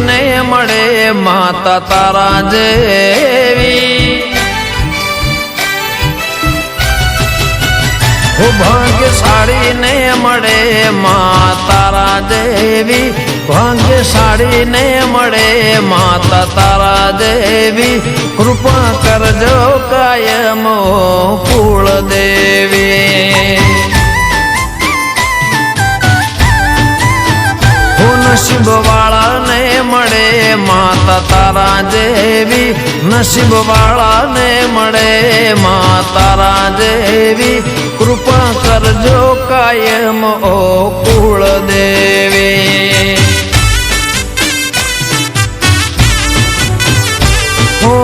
ને મળે માતા તારા જેવી ભાગ્યશાળી ને મળે માતા તારા દેવી ભાગ્યશાળી ને મળે માતા તારા દેવી કૃપા કરજો કાયમ કુળ દેવી નસીબ વાળા ને મળે માતા તારા જેવી નસીબ વાળા ને મળે માતા તારા જેવી કૃપા કરજો કાયમ ઓ કુળ દેવી ઓ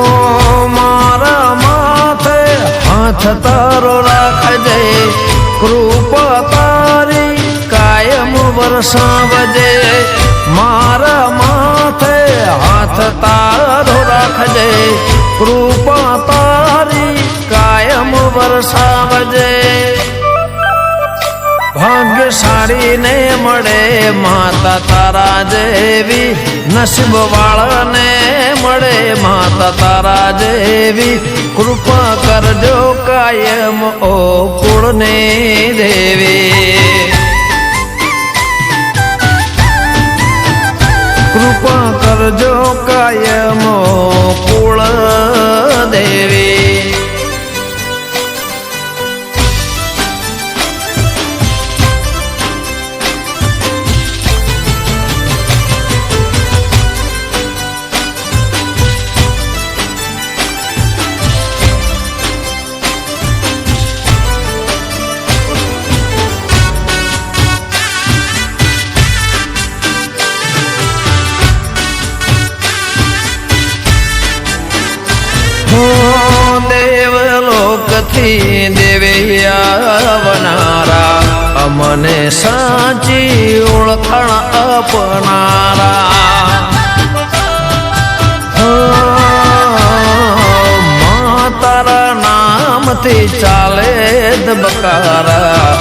મારા માથે હાથ તારો રાખજે કૃપા તારી કાયમ વરસાવજે મારા માથે હાથ તારો રાખજે કૃપા તારી કાયમ વરસાવજે ભાગ્યશાળી ને મળે માતા તારા જેવી નસીબ વાળા ને મળે માતા તારા જેવી કૃપા કરજો કાયમ ઓ કુળની દેવી કૃપા કરજો કાયમ કુળ દેવી દેવલોકથી દેવી આવનારા અમને સાચી ઓળખાણ આપનારા તારા નામથી ચાલે ધબકારા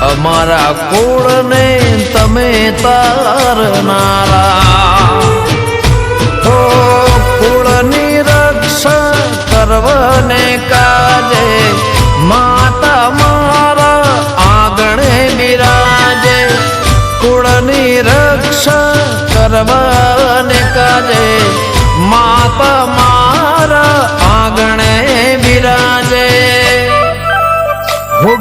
અમારા કુળને તમે તારનારા કુળની રક્ષા કરવને કાજે માતા મારા આંગણે બિરાજે કુળની રક્ષા કરવને કાજે માતા મારા આંગણે બિરાજે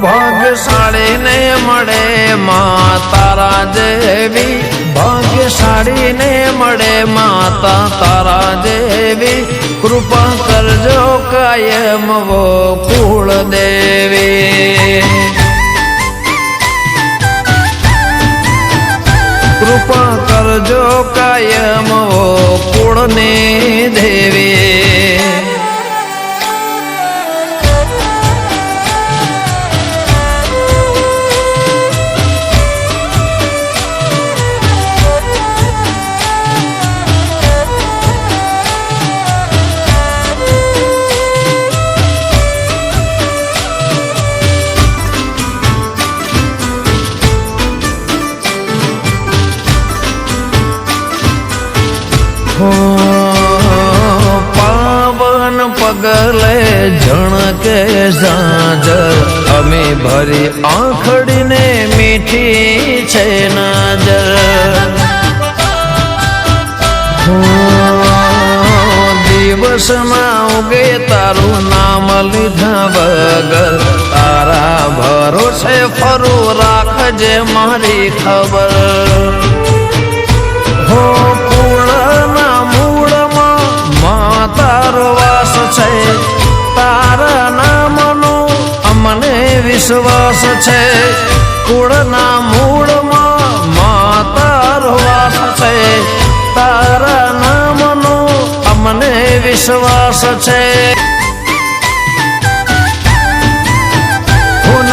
ભાગ્યશાળી ને મળે માતા તારા દેવી ભાગ્યશાળી ને મળે માતા તારા દેવી કૃપા કરજો કાયમ વો કુળ દેવી કૃપા કરજો કાયમ વો કુળની દેવી પાવન પગલે જણકે ઝાંઝર અમે ભરી આંખડીને મીઠી છે નજર દિવસમાં ઉગે તારું નામ લીધા વગર તારા ભરોસે ફરું રાખજે મારી ખબર હો કુળના મૂળમાં તારો વાસ છે તારા નામનો અમને વિશ્વાસ છે કુળના મૂળમાં તારો વાસ છે તારા નામનો અમને વિશ્વાસ છે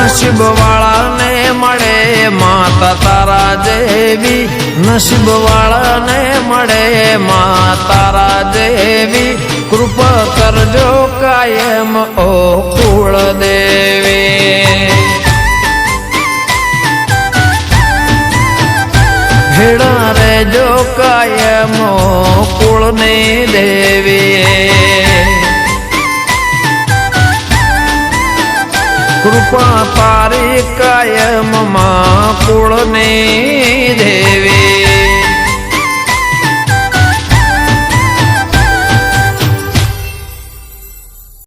નસીબ વાળાને મળે માતા તારા દેવી નસીબ વાળાને મળે માતા તારા દેવી કૃપા કરજો કાયમ ઓ કુળ દેવી ભેડા રેજો કાયમ કુળની દેવી કૃપા તારી કાયમ માં કુળની દેવી